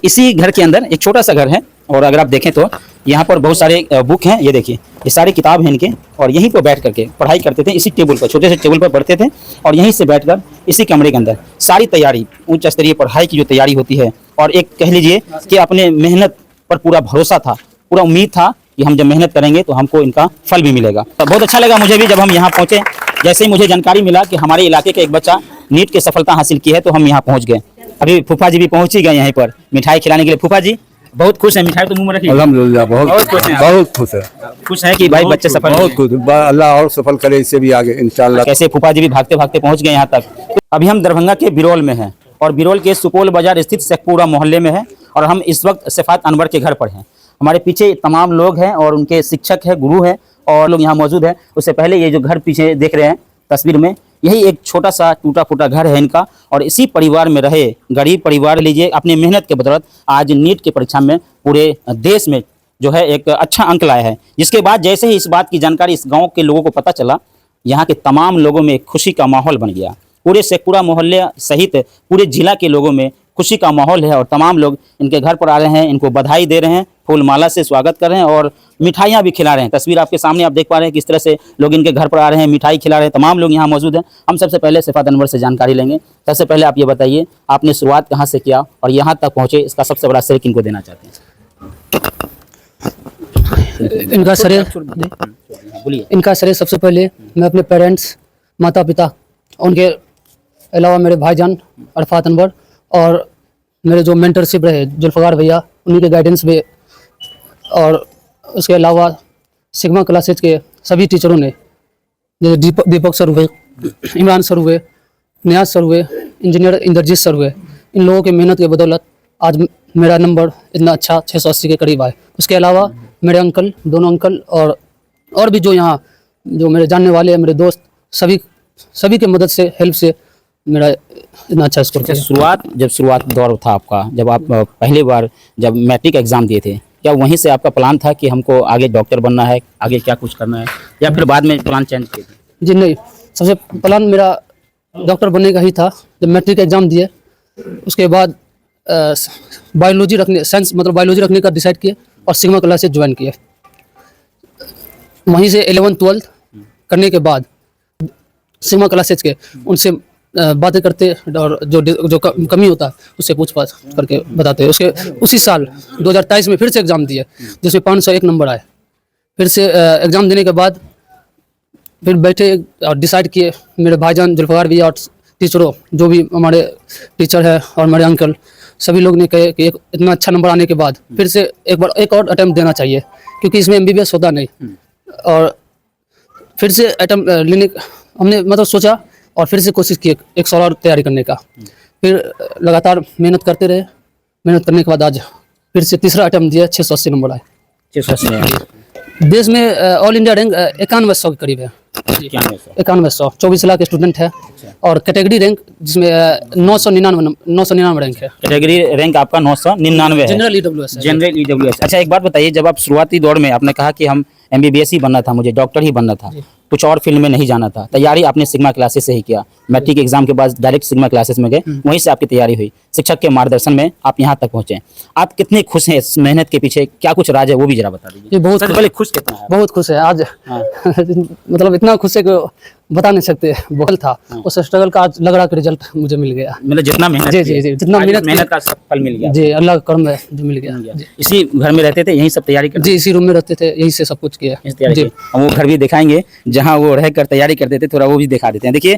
इसी घर के अंदर एक छोटा सा घर है और अगर आप देखें तो यहाँ पर बहुत सारे बुक हैं। ये देखिए, ये सारी किताब हैं इनके, और यहीं पर बैठ करके पढ़ाई करते थे। इसी टेबल पर, छोटे से टेबल पर पढ़ते थे, और यहीं से बैठकर इसी कमरे के अंदर सारी तैयारी, उच्च स्तरीय पढ़ाई की जो तैयारी होती है, और एक कह लीजिए कि अपने मेहनत पर पूरा भरोसा था, पूरा उम्मीद था कि हम जब मेहनत करेंगे तो हमको इनका फल भी मिलेगा। तो बहुत अच्छा लगा मुझे भी जब हम यहाँ पहुँचे। जैसे ही मुझे जानकारी मिला कि हमारे इलाके का एक बच्चा नीट की सफलता हासिल की है, तो हम यहाँ पहुँच गए। अभी फूफा जी भी पहुँच ही गए यहीं पर मिठाई खिलाने के लिए। फूफा जी बहुत खुश है, मिठाई तो मुंह में रखी। अल्हम्दुलिल्लाह बहुत खुश है, बहुत खुश है, खुश है कि भाई बच्चे सफल, बहुत खुश। अल्लाह और सफल करे, इससे भी आगे इंशाल्लाह। कैसे फूफा जी भी भागते भागते पहुंच गए यहाँ तक। अभी हम दरभंगा के बिरौल में हैं, और बिरौल के सुपौल बाजार स्थित शेखपुरा मोहल्ले में है, और हम इस वक्त सफात अनवर के घर पर हैं। हमारे पीछे तमाम लोग हैं और उनके शिक्षक हैं, गुरु हैं, और लोग यहाँ मौजूद हैं। उससे पहले ये जो घर पीछे देख रहे हैं तस्वीर में, यही एक छोटा सा टूटा फूटा घर है इनका, और इसी परिवार में रहे, गरीब परिवार लीजिए, अपनी मेहनत के बदौलत आज नीट की परीक्षा में पूरे देश में जो है एक अच्छा अंक लाया है। जिसके बाद जैसे ही इस बात की जानकारी इस गांव के लोगों को पता चला, यहाँ के तमाम लोगों में खुशी का माहौल बन गया। पूरे शेखपुरा मोहल्ले सहित पूरे जिला के लोगों में खुशी का माहौल है, और तमाम लोग इनके घर पर आ रहे हैं, इनको बधाई दे रहे हैं, फूल माला से स्वागत कर रहे हैं, और मिठाइयाँ भी खिला रहे हैं। तस्वीर आपके सामने आप देख पा रहे हैं किस तरह से लोग इनके घर पर आ रहे हैं, मिठाई खिला रहे हैं। तमाम लोग यहाँ मौजूद हैं। हम सबसे पहले सफात अनवर से जानकारी लेंगे। सबसे पहले आप ये बताइए, आपने शुरुआत कहाँ से किया और यहाँ तक पहुँचे, इसका सबसे बड़ा श्रेय किनको देना चाहते हैं? इनका श्रेय सबसे पहले मैं अपने पेरेंट्स, माता पिता, उनके अलावा मेरे भाईजान अरफात अनवर, और मेरे जो मेंटरशिप रहे जुल्फ़कार भैया, उन्हीं के गाइडेंस में, और उसके अलावा सिग्मा क्लासेज के सभी टीचरों ने, जैसे दीपक सर हुए, इमरान सर हुए, नियाज सर हुए, इंजीनियर इंद्रजीत सर हुए, इन लोगों की मेहनत के बदौलत आज मेरा नंबर इतना अच्छा 680 के करीब आए। उसके अलावा मेरे अंकल, दोनों अंकल, और भी जो यहाँ जो मेरे जानने वाले हैं, मेरे दोस्त, सभी के मदद से, हेल्प से मेरा इतना अच्छा स्कोर किया। शुरुआत दौर था आपका, जब आप पहली बार जब मैट्रिक एग्जाम दिए थे, क्या वहीं से आपका प्लान था कि हमको आगे डॉक्टर बनना है, आगे क्या कुछ करना है, या फिर बाद में प्लान चेंज किए थे? जी नहीं, सबसे प्लान मेरा डॉक्टर बनने का ही था। जब मैट्रिक एग्जाम दिए, उसके बाद बायोलॉजी रखने, साइंस मतलब बायोलॉजी रखने का डिसाइड किए, और सिग्मा क्लासेज ज्वाइन किए। वहीं से 11th-12th करने के बाद सिग्मा क्लासेज के उनसे बातें करते, और जो कमी होता है उससे पूछ-पाछ करके बताते हैं। उसी साल 2023 में फिर से एग्ज़ाम दिए, जिसमें 501 नंबर आए। फिर से एग्ज़ाम देने के बाद फिर बैठे और डिसाइड किए, मेरे भाईजान जुल्फ़कार भैया और टीचरों, जो भी हमारे टीचर हैं और हमारे अंकल, सभी लोग ने कहे कि इतना अच्छा नंबर आने के बाद फिर से एक और अटैम्प्ट देना चाहिए, क्योंकि इसमें MBBS होता नहीं। और फिर से अटैम्प्ट लेने हमने मतलब सोचा, और फिर से कोशिश की एक साल और तैयारी करने का। फिर लगातार मेहनत करते रहे। मेहनत करने के बाद आज फिर से तीसरा अटैम्प्ट दिया, 680 नंबर आए। 680 देश में ऑल इंडिया रैंक 9100 के करीब है। 9100, 24 लाख स्टूडेंट है, और कैटेगरी रैंक जिसमें 999 रैंक है। कैटेगरी रैंक आपका 999 है। General EWS। अच्छा, एक बात बताइए, जब आप शुरुआती दौर में आपने कहा कि हम MBBS ही बनना था, मुझे डॉक्टर ही बनना था, कुछ और फील्ड में नहीं जाना था, तैयारी आपने सिग्मा क्लासेस से ही किया। मैट्रिक एग्जाम के बाद डायरेक्ट सिग्मा क्लासेस में गए, वहीं से आपकी तैयारी हुई, शिक्षक के मार्गदर्शन में आप यहाँ तक पहुँचे। आप कितने खुश हैं इस मेहनत के पीछे, क्या कुछ राज है वो भी जरा बता दीजिए। ये बहुत पहले खुश कितना है? बहुत खुश है आज। मतलब इतना खुश है कि बता नहीं सकते। बहुत था उस स्ट्रगल का, आज लग रहा कि रिजल्ट मुझे मिल गया। मतलब जितना मेहनत, जी जितना मेहनत का फल मिल गया। जी, अल्लाह का करम है जो मिल गया। इसी घर में रहते थे, यहीं सब तैयारी करते? जी, इसी रूम में रहते थे, यहीं से सब कुछ किया। हम वो घर भी दिखाएंगे जहाँ वो रहकर तैयारी करते थे, थोड़ा वो भी दिखा देते हैं। देखिए,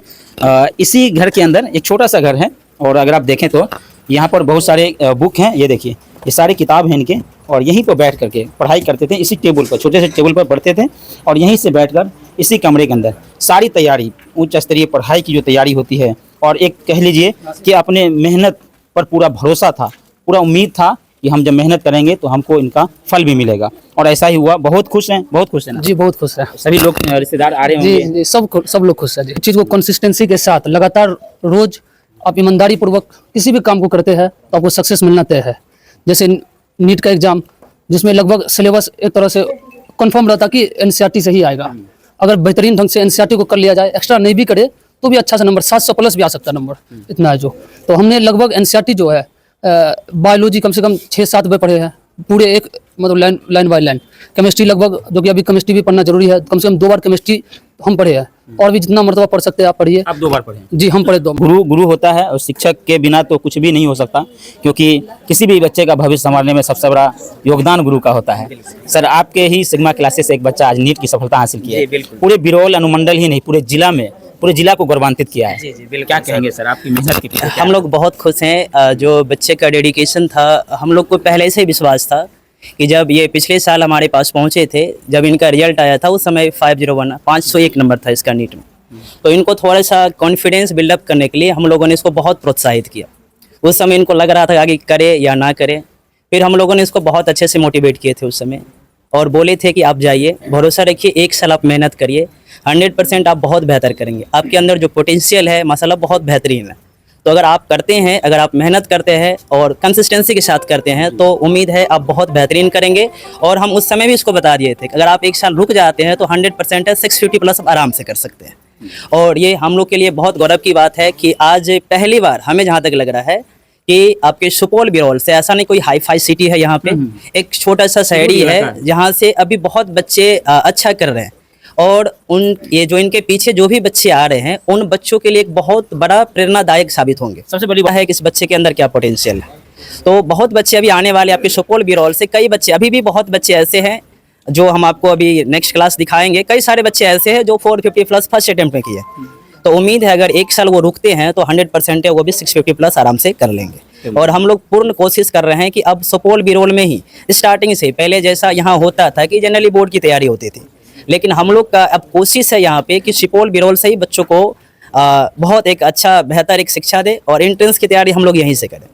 इसी घर के अंदर एक छोटा सा घर है, और अगर आप देखें तो यहाँ पर बहुत सारे बुक हैं। ये देखिए, ये सारी किताब हैं इनके, और यहीं पर बैठ करके पढ़ाई करते थे। इसी टेबल पर, छोटे से टेबल पर पढ़ते थे, और यहीं से बैठकर इसी कमरे के अंदर सारी तैयारी, उच्च स्तरीय पढ़ाई की जो तैयारी होती है, और एक कह लीजिए कि अपने मेहनत पर पूरा भरोसा था, पूरा उम्मीद था कि हम जब मेहनत करेंगे तो हमको इनका फल भी मिलेगा, और ऐसा ही हुआ। बहुत खुश हैं, बहुत खुश हैं ना? जी, बहुत खुश है। सभी लोग रिश्तेदार आ रहे होंगे? जी, सब लोग खुश है जी। चीज़ को कंसिस्टेंसी के साथ लगातार रोज आप ईमानदारी पूर्वक किसी भी काम को करते हैं तो आपको सक्सेस मिलना तय है। जैसे नीट का एग्जाम, जिसमें लगभग सिलेबस एक तरह से कंफर्म रहता कि NCERT से ही आएगा। अगर बेहतरीन ढंग से NCERT को कर लिया जाए, एक्स्ट्रा नहीं भी करे तो भी अच्छा सा नंबर 700 प्लस भी आ सकता है नंबर, इतना है जो। तो हमने लगभग NCERT जो है बायोलॉजी कम से कम 6-7 बार पढ़े हैं, पूरे एक मतलब लाइन बाय लाइन। केमिस्ट्री लगभग, जो कि अभी केमिस्ट्री भी पढ़ना जरूरी है, कम से कम 2 बार केमिस्ट्री हम पढ़े हैं, और भी जितना मरतबा पढ़ सकते हैं आप पढ़िए। आप 2 बार पढ़े? जी हम पढ़े 2 बार। गुरु होता है, और शिक्षक के बिना तो कुछ भी नहीं हो सकता, क्योंकि किसी भी बच्चे का भविष्य संवारने में सबसे बड़ा योगदान गुरु का होता है। सर, आपके ही सिग्मा क्लासेस से एक बच्चा आज नीट की सफलता हासिल की है, पूरे बिरौल अनुमंडल ही नहीं पूरे जिला में, पूरे जिला को गौरवान्वित किया है। जी बिल्कुल। क्या कहेंगे सर आपकी मेहनत के पीछे? हम लोग बहुत खुश हैं। जो बच्चे का डेडिकेशन था, हम लोग को पहले से ही विश्वास था कि जब ये पिछले साल हमारे पास पहुंचे थे, जब इनका रिजल्ट आया था, उस समय 501 नंबर था इसका नीट में। तो इनको थोड़ा सा कॉन्फिडेंस बिल्डअप करने के लिए हम लोगों ने इसको बहुत प्रोत्साहित किया। उस समय इनको लग रहा था आगे करे या ना करे, फिर हम लोगों ने इसको बहुत अच्छे से मोटिवेट किए थे उस समय, और बोले थे कि आप जाइए, भरोसा रखिए, 1 साल आप मेहनत करिए, 100% आप बहुत बेहतर करेंगे। आपके अंदर जो पोटेंशियल है माशाल्लाह बहुत बेहतरीन है। तो अगर आप करते हैं, अगर आप मेहनत करते हैं और कंसिस्टेंसी के साथ करते हैं, तो उम्मीद है आप बहुत बेहतरीन करेंगे। और हम उस समय भी इसको बता दिए थे कि अगर आप 1 साल रुक जाते हैं तो 100% है, 650 प्लस आप आराम से कर सकते हैं। और ये हम लोग के लिए बहुत गौरव की बात है कि आज पहली बार हमें जहाँ तक लग रहा है कि आपके सुपौल बिरौल से, ऐसा नहीं कोई हाई फाई सिटी है यहाँ पे, एक छोटा सा शहरी है जहाँ से अभी बहुत बच्चे अच्छा कर रहे हैं, और ये जो इनके पीछे जो भी बच्चे आ रहे हैं, उन बच्चों के लिए एक बहुत बड़ा प्रेरणादायक साबित होंगे। सबसे बड़ी बात है कि इस बच्चे के अंदर क्या पोटेंशियल है। तो बहुत बच्चे अभी आने वाले आपके सुपौल बिरौल से, कई बच्चे, अभी भी बहुत बच्चे ऐसे हैं जो हम आपको अभी नेक्स्ट क्लास दिखाएंगे। कई सारे बच्चे ऐसे हैं जो 450 प्लस फर्स्ट अटेम्प्ट में किए। तो उम्मीद है अगर 1 साल वो रुकते हैं तो 100% है, वो भी 650 प्लस आराम से कर लेंगे। और हम लोग पूर्ण कोशिश कर रहे हैं कि अब सुपौल बिरौल में ही स्टार्टिंग से, पहले जैसा यहाँ होता था कि जनरली बोर्ड की तैयारी होती थी, लेकिन हम लोग का अब कोशिश है यहाँ पे कि सुपौल बिरौल से ही बच्चों को बहुत एक अच्छा बेहतर एक शिक्षा दे, और एंट्रेंस की तैयारी हम लोग यहीं से करें।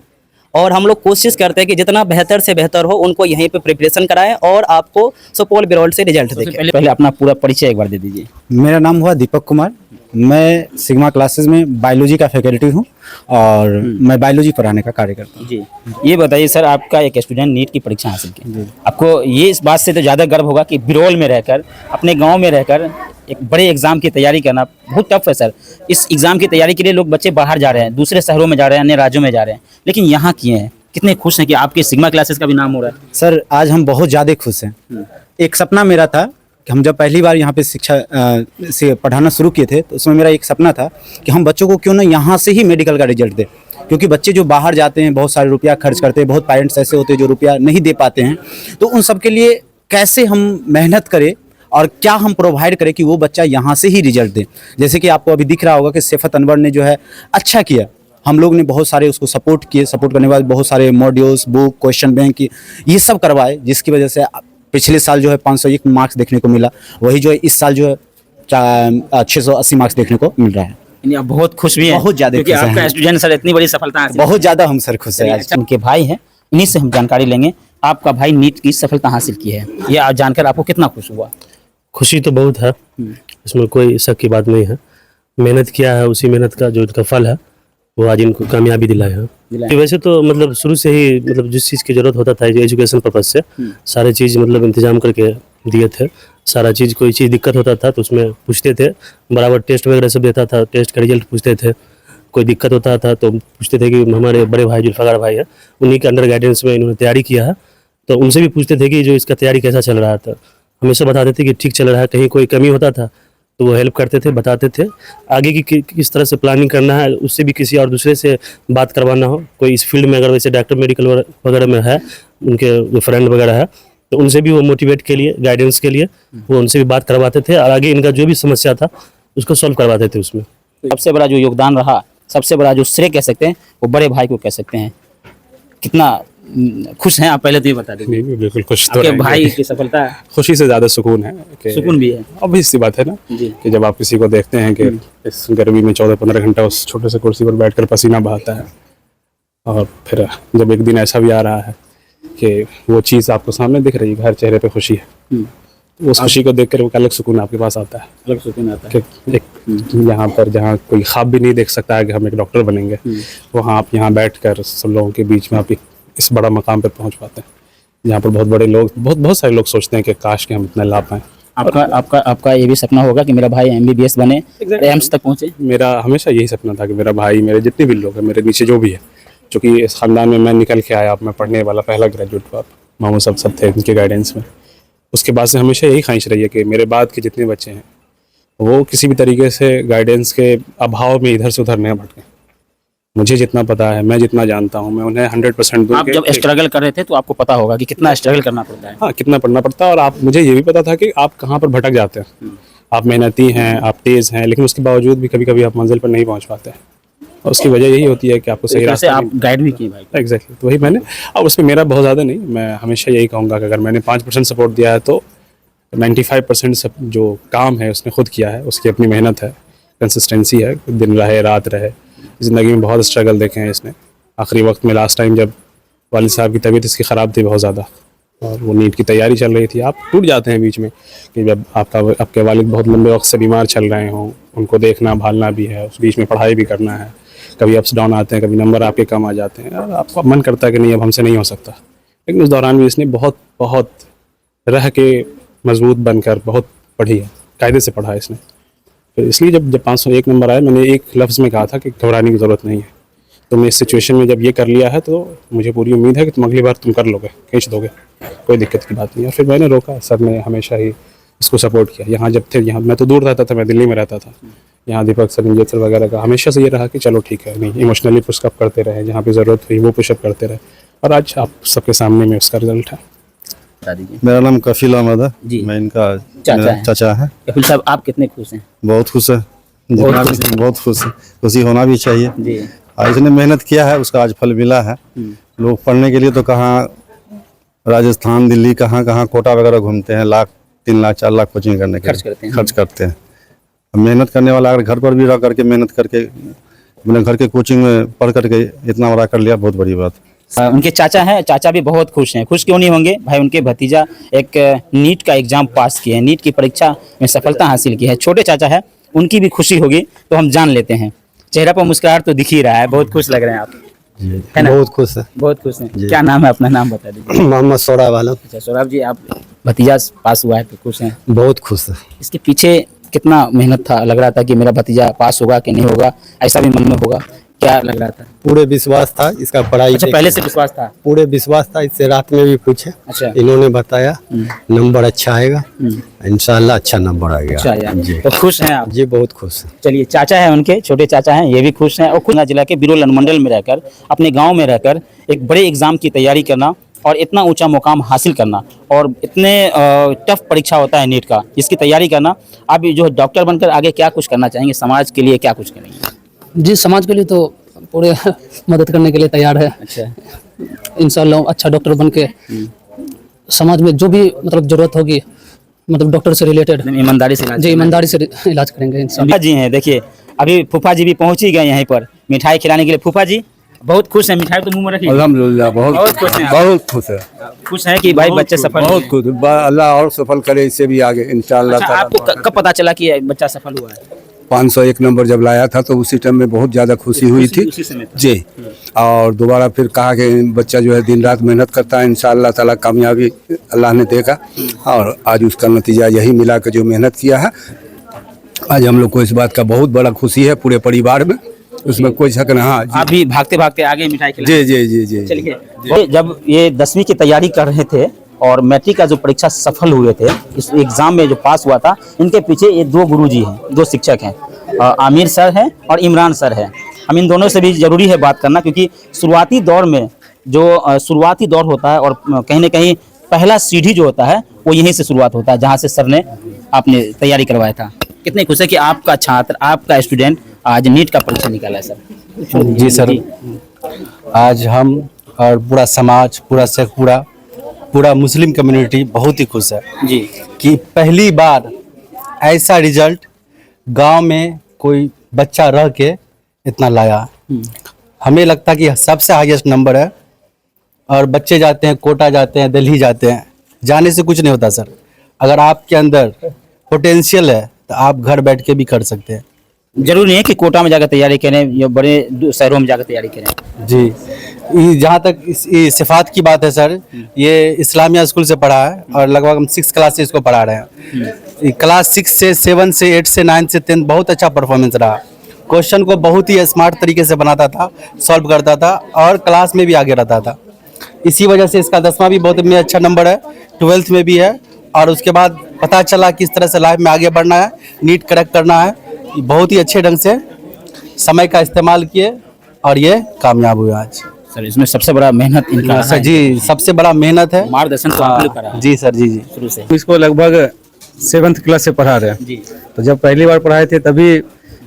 और हम लोग कोशिश करते हैं कि जितना बेहतर से बेहतर हो उनको यहीं पे प्रिपरेशन कराएं, और आपको सुपौल बिरौल से रिजल्ट देखें। पहले अपना पूरा परिचय एक बार दे दीजिए। मेरा नाम हुआ दीपक कुमार, मैं सिग्मा क्लासेस में बायोलॉजी का फैकल्टी हूँ, और मैं बायोलॉजी पढ़ाने का कार्य करता हूँ। जी, ये बताइए सर, आपका एक स्टूडेंट नीट की परीक्षा हासिल की, आपको ये इस बात से तो ज़्यादा गर्व होगा कि बिरौल में रहकर, अपने गांव में रहकर एक बड़े एग्जाम की तैयारी करना बहुत टफ है सर। इस एग्जाम की तैयारी के लिए लोग बच्चे बाहर जा रहे हैं, दूसरे शहरों में जा रहे हैं, अन्य राज्यों में जा रहे हैं, लेकिन यहाँ किए हैं। कितने खुश हैं कि आपके सिग्मा क्लासेस का भी नाम हो रहा है? सर आज हम बहुत ज़्यादा खुश हैं। एक सपना मेरा था कि हम जब पहली बार यहाँ पे शिक्षा से पढ़ाना शुरू किए थे, तो उसमें मेरा एक सपना था कि हम बच्चों को क्यों ना यहाँ से ही मेडिकल का रिजल्ट दें, क्योंकि बच्चे जो बाहर जाते हैं बहुत सारे रुपया खर्च करते हैं, बहुत पेरेंट्स ऐसे होते हैं जो रुपया नहीं दे पाते हैं, तो उन सब के लिए कैसे हम मेहनत करें और क्या हम प्रोवाइड करें कि वो बच्चा यहाँ से ही रिजल्ट दे। जैसे कि आपको अभी दिख रहा होगा कि सैफत अनवर ने जो है अच्छा किया, हम लोग ने बहुत सारे उसको सपोर्ट किए, सपोर्ट करने के बाद बहुत सारे मॉड्यूल्स, बुक, क्वेश्चन बैंक ये सब करवाए, जिसकी वजह से पिछले साल जो है 501 मार्क्स देखने को मिला, वही जो है इस साल जो है 680 मार्क्स देखने को मिल रहा है। यानी आप बहुत खुश भी हैं? बहुत ज़्यादा क्योंकि खुश हैं। आपका स्टूडेंट सर इतनी बड़ी सफलता हासिल बहुत ज़्यादा हम सर खुश हैं। अच्छा, उनके भाई हैं, इन्हीं से हम जानकारी लेंगे। आपका भाई नीट की सफलता हासिल की है, ये आप जानकर आपको कितना खुश हुआ? खुशी तो बहुत है, इसमें कोई शक की बात नहीं है। मेहनत किया है, उसी मेहनत का जो इनका फल है वो आज इनको कामयाबी दिलाए हैं। वैसे तो मतलब शुरू से ही मतलब जिस चीज़ की ज़रूरत होता था एजुकेशन पर्पज से सारे चीज़ मतलब इंतजाम करके दिए थे। सारा चीज़, कोई चीज़ दिक्कत होता था तो उसमें पूछते थे, बराबर टेस्ट वगैरह सब देता था, टेस्ट का रिजल्ट पूछते थे। कोई दिक्कत होता था तो पूछते थे कि हमारे बड़े भाई जुल्फ़ाकार भाई है, उन्हीं के अंडर गाइडेंस में इन्होंने तैयारी किया है, तो उनसे भी पूछते थे कि जो इसका तैयारी कैसा चल रहा था। हमेशा बताते थे कि ठीक चल रहा है, कहीं कोई कमी होता था तो वो हेल्प करते थे, बताते थे। आगे की किस तरह से प्लानिंग करना है, उससे भी किसी और दूसरे से बात करवाना हो, कोई इस फील्ड में अगर वैसे डॉक्टर मेडिकल वगैरह में है, उनके जो फ्रेंड वगैरह है, तो उनसे भी वो मोटिवेट के लिए, गाइडेंस के लिए वो उनसे भी बात करवाते थे, और आगे इनका जो भी समस्या था उसको सॉल्व करवाते थे उसमें। सबसे बड़ा जो योगदान रहा, सबसे बड़ा जो श्रेय कह सकते हैं, वो बड़े भाई को कह सकते हैं। कितना खुश हैं आप, पहले तो ये बता दीजिए। बिल्कुल खुश तो आपके रहेंगे। भाई की सफलता, खुशी से ज़्यादा सुकून है कि सुकून भी है। obvious सी बात है ना जी। कि जब आप किसी को देखते हैं कि इस गर्मी में 14-15 घंटा उस छोटे से कुर्सी पर बैठकर पसीना बहाता है, और फिर जब एक दिन ऐसा भी आ रहा है कि वो चीज़ आपको सामने दिख रही है, हर चेहरे पे खुशी है, तो उस खुशी को देखकर वो अलग सुकून आपके पास आता है। अलग सुकून आता है। कि एक यहाँ पर जहाँ कोई ख्वाब भी नहीं देख सकता है कि हम एक डॉक्टर बनेंगे, वहाँ आप यहाँ बैठकर सब लोगों के बीच में आप इस बड़ा मकाम पर पहुँच पाते हैं, जहाँ पर बहुत बड़े लोग, बहुत सारे लोग सोचते हैं कि काश कि हम इतना ला पाएँ। आपका ये भी सपना होगा कि मेरा भाई MBBS बने, एम्स तक पहुँचे? मेरा हमेशा यही सपना था कि मेरा भाई, मेरे जितने भी लोग हैं, मेरे नीचे जो भी है, चूँकि इस ख़ानदान में मैं निकल के आया, अब मैं पढ़ने वाला पहला ग्रेजुएट हुआ, मामू सब थे उनके गाइडेंस में। उसके बाद से हमेशा यही ख्वाहिश रही है कि मेरे बाद के जितने बच्चे हैं वो किसी भी तरीके से गाइडेंस के अभाव में इधर से उधर नहीं भटकें। मुझे जितना पता है, मैं जितना जानता हूँ, मैं उन्हें 100% दूँ। आप जब स्ट्रगल कर रहे थे तो आपको पता होगा कि कितना स्ट्रगल करना पड़ता है। हाँ, कितना पढ़ना पड़ता है, और आप मुझे ये भी पता था कि आप कहाँ पर भटक जाते हैं। आप मेहनती हैं, आप तेज़ हैं, लेकिन उसके बावजूद भी कभी कभी आप मंजिल पर नहीं पहुँच पाते हैं। और उसकी वजह यही होती है कि आपको सही रास्ता आप गाइड भी किए भाई। एग्जैक्टली, तो वही मैंने, अब उसमें मेरा बहुत ज़्यादा नहीं, मैं हमेशा यही कहूँगा कि अगर मैंने 5% सपोर्ट दिया है तो 95% सब जो काम है उसने खुद किया है, उसकी अपनी मेहनत है, कंसिस्टेंसी है, दिन रहे रात रहे। ज़िंदगी में बहुत स्ट्रगल देखे हैं इसने। आखिरी वक्त में लास्ट टाइम जब वालिद साहब की तबीयत इसकी ख़राब थी बहुत ज़्यादा, और वो नीट की तैयारी चल रही थी, आप टूट जाते हैं बीच में कि जब आपके वालिद बहुत लंबे वक्त से बीमार चल रहे हों, उनको देखना भालना भी है, उस बीच में पढ़ाई भी करना है, कभी अप्स डाउन आते हैं, कभी नंबर आपके कम आ जाते हैं, और आपका मन करता है कि नहीं अब हमसे नहीं हो सकता। लेकिन उस दौरान भी इसने बहुत बहुत रह के मजबूत बनकर बहुत पढ़ी है, कायदे से पढ़ा है इसने। तो इसलिए जब 501 नंबर आया, मैंने एक लफ्ज़ में कहा था कि घबराने की ज़रूरत नहीं है। तुमने इस सिचुएशन में जब ये कर लिया है तो मुझे पूरी उम्मीद है कि तुम अगली बार तुम कर लोगे, खींच दोगे, कोई दिक्कत की बात नहीं है। और फिर मैंने रोका, सर ने हमेशा ही उसको सपोर्ट किया। यहाँ जब थे, यहाँ मैं तो दूर रहता था, मैं दिल्ली में रहता था, यहाँ दीपक सर, इंजेत सर वगैरह का हमेशा से ये रहा कि चलो ठीक है, नहीं इमोशनली पुशअप करते रहे, जहाँ पे ज़रूरत हुई वो पुशअप करते रहे, और आज आप सबके सामने में उसका रिजल्ट है। बता दीजिए। मेरा नाम कफील अहमद है जी। मैं इनका चाचा है। चाचा है। कपिल साहब, आप कितने खुश हैं? बहुत खुश है, बहुत खुश है, खुशी होना भी चाहिए। जी। आज इसने मेहनत किया है, उसका आज फल मिला है। लोग पढ़ने के लिए तो कहाँ राजस्थान, दिल्ली, कहाँ कहाँ कोटा वगैरह घूमते हैं, लाख 3 लाख 4 लाख कोचिंग करने के लिए खर्च करते हैं। मेहनत करने वाला अगर घर पर भी रह करके मेहनत करके अपने घर के कोचिंग में पढ़ करके इतना बड़ा कर लिया, बहुत बड़ी बात। उनके चाचा हैं, चाचा भी बहुत खुश हैं। खुश क्यों नहीं होंगे भाई, उनके भतीजा एक नीट का एग्जाम पास किए हैं, नीट की परीक्षा में सफलता हासिल की है। छोटे चाचा है, उनकी भी खुशी होगी, तो हम जान लेते हैं। चेहरा पर मुस्कुराहट तो दिख ही रहा है, बहुत खुश लग रहे हैं आप, है ना? बहुत खुश है, बहुत खुश हैं। क्या नाम है अपना? नाम बता दीजिए। मोहम्मद सौरभ आलम। अच्छा सौरभ जी, आप भतीजा पास हुआ है तो खुश हैं? बहुत खुश है। इसके पीछे कितना मेहनत था? लग रहा था कि मेरा भतीजा पास होगा कि नहीं होगा, ऐसा भी मन में होगा, क्या लग रहा था? पूरे विश्वास था इसका पढ़ाई। अच्छा, पहले से विश्वास था? पूरे विश्वास था, इससे रात में भी पूछे। अच्छा। इन्होंने बताया नंबर अच्छा आएगा, इंशाल्लाह अच्छा नंबर आएगा। अच्छा यार, जी। तो खुश हैं आप? जी बहुत खुश है। चलिए, चाचा है उनके, छोटे चाचा हैं, ये भी खुश हैं। और खुलना जिला के बिरोल अनुमंडल में रहकर, अपने गांव में रहकर एक बड़े एग्जाम की तैयारी करना और इतना ऊंचा मुकाम हासिल करना, और इतने टफ परीक्षा होता है नीट का, इसकी तैयारी करना। आप जो डॉक्टर बनकर आगे क्या कुछ करना चाहेंगे, समाज के लिए क्या कुछ करेंगे? जी, समाज के लिए तो पूरे मदद करने के लिए तैयार है। अच्छा। इंशाल्लाह अच्छा डॉक्टर बन के समाज में जो भी मतलब ज़रूरत होगी, मतलब डॉक्टर से रिलेटेड ईमानदारी से इलाज जी ईमानदारी से इलाज करेंगे इंशाल्लाह। जी हैं, देखिए अभी फूफा जी भी पहुंच ही गए यहीं पर मिठाई खिलाने के लिए। फूफा जी बहुत खुश हैं, मिठाई तो मुंह में रखिए। अल्हम्दुलिल्लाह बहुत खुश हैं आप। बहुत खुश है, खुश हैं कि भाई बच्चे सफल हुए बहुत हैं। खुश। अल्लाह और सफल करे, इससे भी आगे इंशाल्लाह। अच्छा, आपको कब पता चला कि बच्चा सफल हुआ है? 501 नंबर जब लाया था तो उसी टाइम में बहुत ज़्यादा खुशी हुई थी उसी समय था। जी। और दोबारा फिर कहा कि बच्चा जो है दिन रात मेहनत करता है, इंशाअल्लाह ताला कामयाबी अल्लाह ने देगा, और आज उसका नतीजा यही मिला कि जो मेहनत किया है। आज हम लोग को इस बात का बहुत बड़ा खुशी है पूरे परिवार में, उसमें कोई शक नहीं। हाँ जी। आप भी भागते भागते आगे मिठाई खिला। जी जी जी जी। चलिए, जब ये 10वीं की तैयारी कर रहे थे और मैट्रिक का जो परीक्षा सफल हुए थे, इस एग्जाम में जो पास हुआ था, इनके पीछे ये 2 गुरुजी हैं, 2 शिक्षक हैं, आमिर सर हैं और इमरान सर हैं। हम इन दोनों से भी ज़रूरी है बात करना, क्योंकि शुरुआती दौर में जो शुरुआती दौर होता है, और कहीं ना कहीं पहला सीढ़ी जो होता है वो यहीं से शुरुआत होता है, जहाँ से सर ने आपने तैयारी करवाया था। कितने खुश है कि आपका छात्र, आपका स्टूडेंट आज नीट का परीक्षा निकाला है सर? जी सर, आज हम और पूरा समाज, पूरा शेखपुरा, पूरा मुस्लिम कम्युनिटी बहुत ही खुश है जी कि पहली बार ऐसा रिजल्ट गांव में कोई बच्चा रह के इतना लाया। हमें लगता कि सबसे हाईएस्ट नंबर है, और बच्चे जाते हैं कोटा, जाते हैं दिल्ली, जाते हैं, जाने से कुछ नहीं होता सर। अगर आपके अंदर पोटेंशियल है तो आप घर बैठ के भी कर सकते हैं। जरूरी नहीं है कि कोटा में जाकर तैयारी करें या बड़े शहरों में जाकर तैयारी करें। जी, जहाँ तक ये सिफात की बात है सर, ये इस्लामिया स्कूल से पढ़ा है, और लगभग हम 6 क्लास से इसको पढ़ा रहे हैं। क्लास 6 से 7 से 8 से 9 से 10 बहुत अच्छा परफॉर्मेंस रहा, क्वेश्चन को बहुत ही स्मार्ट तरीके से बनाता था, सॉल्व करता था और क्लास में भी आगे रहता था। इसी वजह से इसका 10वां भी बहुत में अच्छा नंबर है, 12th में भी है। और उसके बाद पता चला किस तरह से लाइफ में आगे बढ़ना है, नीट क्रैक करना है। बहुत ही अच्छे ढंग से समय का इस्तेमाल किए और ये कामयाब हुए आज। सर इसमें सबसे बड़ा मेहनत इनका सर जी, सबसे बड़ा मेहनत है। मार्गदर्शन तो आप लोग करा है जी सर, जी जी। शुरू से। इसको लगभग 7th क्लास से पढ़ा रहे हैं। जी तो जब पहली बार पढ़ाए थे तभी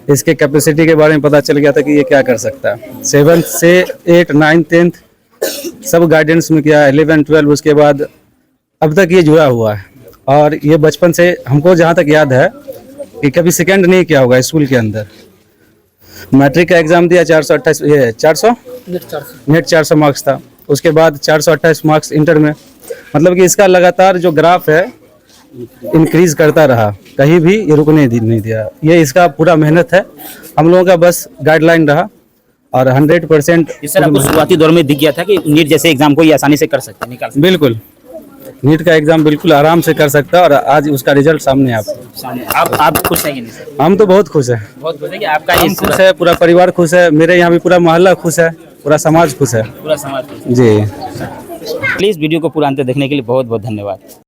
इसके कैपेसिटी के बारे में पता चल गया था कि ये क्या कर सकता है। 7th से 8, 9, 10th सब गाइडेंस में किया, 11, 12 उसके बाद अब तक ये जुड़ा हुआ है। और ये बचपन से हमको जहाँ तक याद है कि कभी सेकंड नहीं किया होगा स्कूल के अंदर। मैट्रिक का एग्जाम दिया 428, ये 400 नेट 400 मार्क्स था। उसके बाद 428 मार्क्स इंटर में। मतलब कि इसका लगातार जो ग्राफ है इंक्रीज करता रहा, कहीं भी ये रुकने नहीं दिया। ये इसका पूरा मेहनत है, हम लोगों का बस गाइडलाइन रहा और 100%। सर आपको शुरुआती दौर में दिख गया था कि नीट जैसे एग्जाम को ये आसानी से कर सकते हैं, निकाल सकते बिल्कुल नीट का एग्जाम बिल्कुल आराम से कर सकता है और आज उसका रिजल्ट सामने है आपको। हैं। आप खुश हैं कि नहीं सर? हम तो बहुत खुश हैं, बहुत खुश है कि आपका हम ये खुश है, पूरा परिवार खुश है, मेरे यहाँ भी पूरा मोहल्ला खुश है, पूरा समाज खुश है पूरा समाज खुश है। जी। प्लीज़ वीडियो को पूरा अंत तक देखने के लिए बहुत बहुत धन्यवाद।